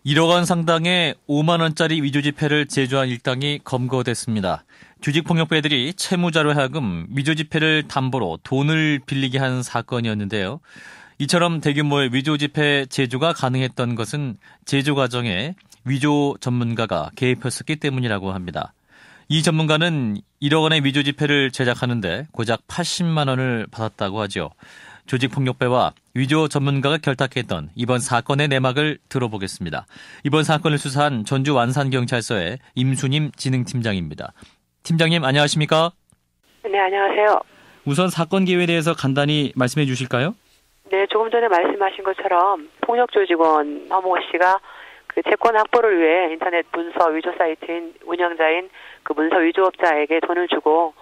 1억 원 상당의 5만 원짜리 위조 지폐를 제조한 일당이 검거됐습니다. 조직폭력배들이 채무자로 하여금 위조 지폐를 담보로 돈을 빌리게 한 사건이었는데요. 이처럼 대규모의 위조 지폐 제조가 가능했던 것은 제조 과정에 위조 전문가가 개입했었기 때문이라고 합니다. 이 전문가는 1억 원의 위조 지폐를 제작하는데 고작 80만 원을 받았다고 하죠. 조직폭력배와 위조 전문가가 결탁했던 이번 사건의 내막을 들어보겠습니다. 이번 사건을 수사한 전주 완산경찰서의 임수님 진흥팀장입니다. 팀장님 안녕하십니까? 네, 안녕하세요. 우선 사건 개요에 대해서 간단히 말씀해 주실까요? 네, 조금 전에 말씀하신 것처럼 폭력조직원 허모 씨가 그 채권 확보를 위해 인터넷 문서 위조 사이트인 운영자인 그 문서 위조업자에게 돈을 주고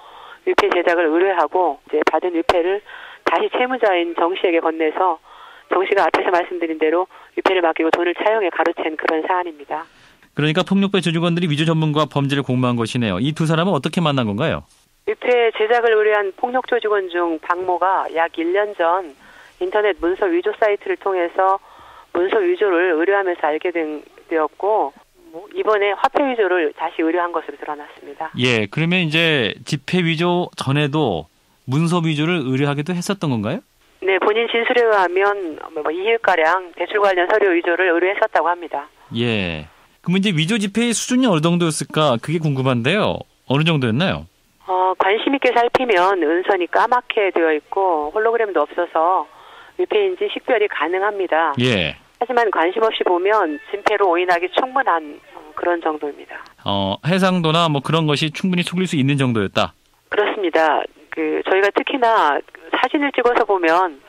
위패 제작을 의뢰하고 이제 받은 위패를 다시 채무자인 정 씨에게 건네서 정 씨가 앞에서 말씀드린 대로 위패를 맡기고 돈을 차용해 가로챈 그런 사안입니다. 그러니까 폭력배 조직원들이 위조 전문가와 범죄를 공모한 것이네요. 이 두 사람은 어떻게 만난 건가요? 위패 제작을 의뢰한 폭력조직원 중 박모가 약 1년 전 인터넷 문서 위조 사이트를 통해서 문서 위조를 의뢰하면서 알게 되었고 이번에 화폐 위조를 다시 의뢰한 것으로 드러났습니다. 예, 그러면 이제 지폐 위조 전에도 문서 위조를 의뢰하기도 했었던 건가요? 네, 본인 진술에 의하면 2일가량 대출 관련 서류 위조를 의뢰했었다고 합니다. 예. 그럼 이제 위조 지폐의 수준이 어느 정도였을까? 그게 궁금한데요. 어느 정도였나요? 관심 있게 살피면 은선이 까맣게 되어 있고 홀로그램도 없어서 위패인지 식별이 가능합니다. 예. 하지만 관심 없이 보면 진폐로 오인하기 충분한 그런 정도입니다. 해상도나 뭐 그런 것이 충분히 속일 수 있는 정도였다. 그렇습니다. 저희가 특히나 사진을 찍어서 보면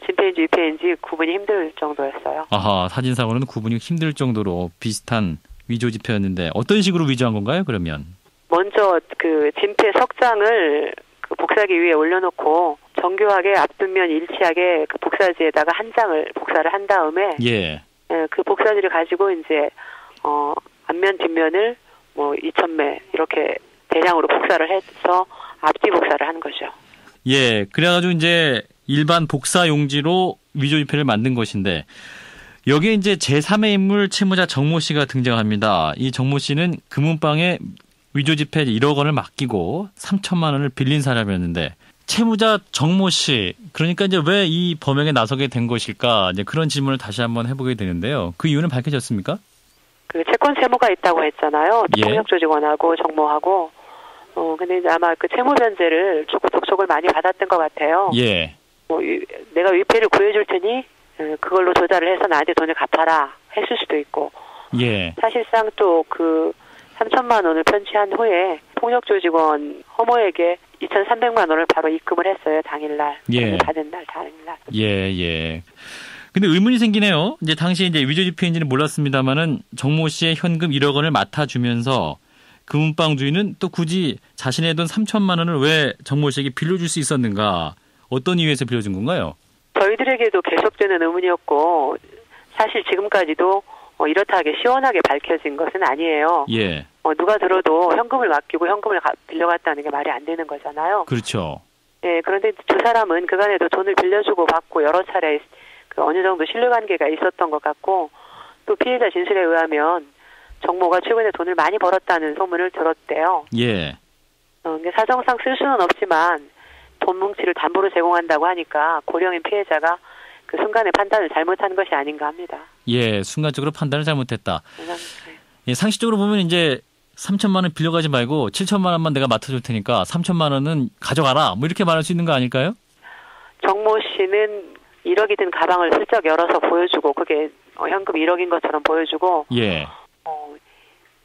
진폐인지 위패인지 구분이 힘들 정도였어요. 아하, 사진상으로는 구분이 힘들 정도로 비슷한 위조 지폐였는데 어떤 식으로 위조한 건가요, 그러면? 먼저 진폐 석장을 복사기 위에 올려놓고 정교하게 앞뒷면 일치하게 복사지에다가 한 장을 복사를 한 다음에 예. 그 복사지를 가지고 이제 앞면 뒷면을 2,000매 이렇게 대량으로 복사를 해서 앞뒤 복사를 하는 거죠. 예, 그래가지고 이제 일반 복사 용지로 위조 지폐를 만든 것인데 여기에 이제 제3의 인물 채무자 정모 씨가 등장합니다. 이 정모 씨는 금은방에 위조 지폐 1억 원을 맡기고 3천만 원을 빌린 사람이었는데 채무자 정모 씨, 그러니까 이제 왜 이 범행에 나서게 된 것일까? 이제 그런 질문을 다시 한번 해보게 되는데요. 그 이유는 밝혀졌습니까? 채권 채무가 있다고 했잖아요. 예. 폭력조직원하고 정모하고. 근데 이제 아마 채무 변제를 조금 독촉을 많이 받았던 것 같아요. 예. 내가 위패를 구해줄 테니 그걸로 조달을 해서 나한테 돈을 갚아라 했을 수도 있고. 예. 사실상 또 3천만 원을 편취한 후에 폭력조직원 허모에게 2,300만 원을 바로 입금을 했어요. 당일날. 예. 받은 날, 당일날. 예. 근데 의문이 생기네요. 이제 당시에 이제 위조 지폐인지는 몰랐습니다만은 정모 씨의 현금 1억 원을 맡아주면서 금은방 주인은 또 굳이 자신의 돈 3천만 원을 왜 정모 씨에게 빌려줄 수 있었는가? 어떤 이유에서 빌려준 건가요? 저희들에게도 계속되는 의문이었고 사실 지금까지도 이렇다하게 시원하게 밝혀진 것은 아니에요. 예. 누가 들어도 현금을 맡기고 현금을 빌려갔다는 게 말이 안 되는 거잖아요. 그렇죠. 예, 그런데 두 사람은 그간에도 돈을 빌려주고 받고 여러 차례 어느 정도 신뢰관계가 있었던 것 같고 또 피해자 진술에 의하면 정모가 최근에 돈을 많이 벌었다는 소문을 들었대요. 예. 사정상 쓸 수는 없지만 돈 뭉치를 담보로 제공한다고 하니까 고령인 피해자가 그 순간의 판단을 잘못한 것이 아닌가 합니다. 예, 순간적으로 판단을 잘못했다. 네. 예, 상식적으로 보면 이제 3천만 원 빌려가지 말고 7천만 원만 내가 맡아줄 테니까 3천만 원은 가져가라. 뭐 이렇게 말할 수 있는 거 아닐까요? 정모 씨는 1억이 든 가방을 슬쩍 열어서 보여주고 그게 현금 1억인 것처럼 보여주고 예.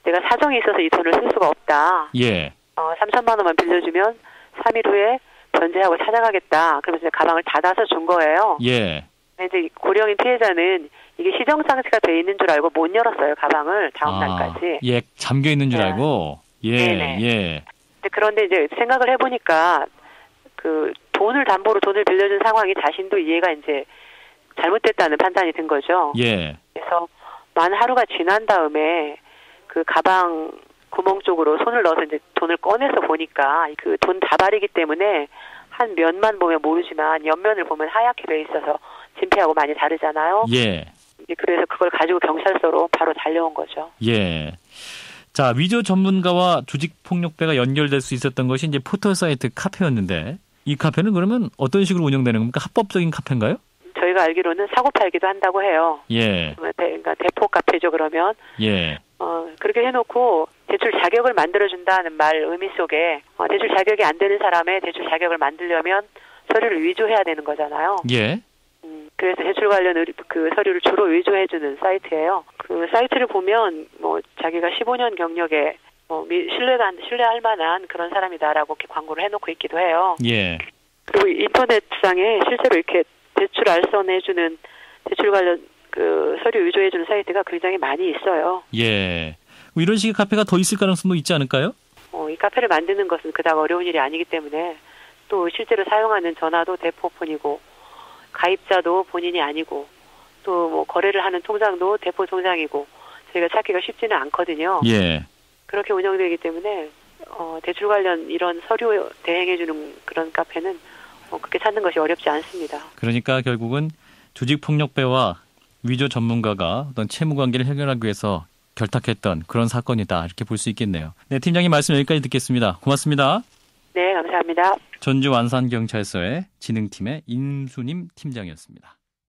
내가 사정이 있어서 이 돈을 쓸 수가 없다. 예. 3천만 원만 빌려주면 3일 후에 변제하고 찾아가겠다. 그러면서 가방을 닫아서 준 거예요. 예. 근데 이제 고령인 피해자는 이게 시정장치가 돼 있는 줄 알고 못 열었어요. 가방을 다음 날까지. 예, 잠겨 있는 줄 알고. 예. 네네. 예. 그런데 이제 생각을 해보니까 돈을 담보로 돈을 빌려준 상황이 자신도 이해가 이제 잘못됐다는 판단이 든 거죠. 예. 그래서 만 하루가 지난 다음에 그 가방 구멍 쪽으로 손을 넣어서 이제 돈을 꺼내서 보니까 그 돈 다발이기 때문에 한 면만 보면 모르지만 옆면을 보면 하얗게 돼 있어서 진폐하고 많이 다르잖아요. 예. 그래서 그걸 가지고 경찰서로 바로 달려온 거죠. 예. 자, 위조 전문가와 조직폭력배가 연결될 수 있었던 것이 이제 포털사이트 카페였는데 이 카페는 그러면 어떤 식으로 운영되는 겁니까? 합법적인 카페인가요? 저희가 알기로는 사고 팔기도 한다고 해요. 예. 그러니까 대포 카페죠, 그러면. 예. 그렇게 해놓고 대출 자격을 만들어준다는 말 의미 속에 대출 자격이 안 되는 사람의 대출 자격을 만들려면 서류를 위조해야 되는 거잖아요. 예. 그래서 대출 관련 그 서류를 주로 위조해주는 사이트예요. 그 사이트를 보면 뭐 자기가 15년 경력에 신뢰할 만한 그런 사람이다라고 이렇게 광고를 해놓고 있기도 해요. 예. 그리고 인터넷상에 실제로 이렇게 대출 알선해주는 대출 관련 그 서류 위조해주는 사이트가 굉장히 많이 있어요. 예. 뭐 이런 식의 카페가 더 있을 가능성도 있지 않을까요? 이 카페를 만드는 것은 그닥 어려운 일이 아니기 때문에 또 실제로 사용하는 전화도 대포폰이고 가입자도 본인이 아니고 또 뭐 거래를 하는 통장도 대포 통장이고 저희가 찾기가 쉽지는 않거든요. 예. 그렇게 운영되기 때문에 대출 관련 이런 서류 대행해주는 그런 카페는 그렇게 찾는 것이 어렵지 않습니다. 그러니까 결국은 조직폭력배와 위조 전문가가 어떤 채무관계를 해결하기 위해서 결탁했던 그런 사건이다 이렇게 볼 수 있겠네요. 네, 팀장님 말씀 여기까지 듣겠습니다. 고맙습니다. 네, 감사합니다. 전주 완산경찰서의 진흥팀의 임수님 팀장이었습니다.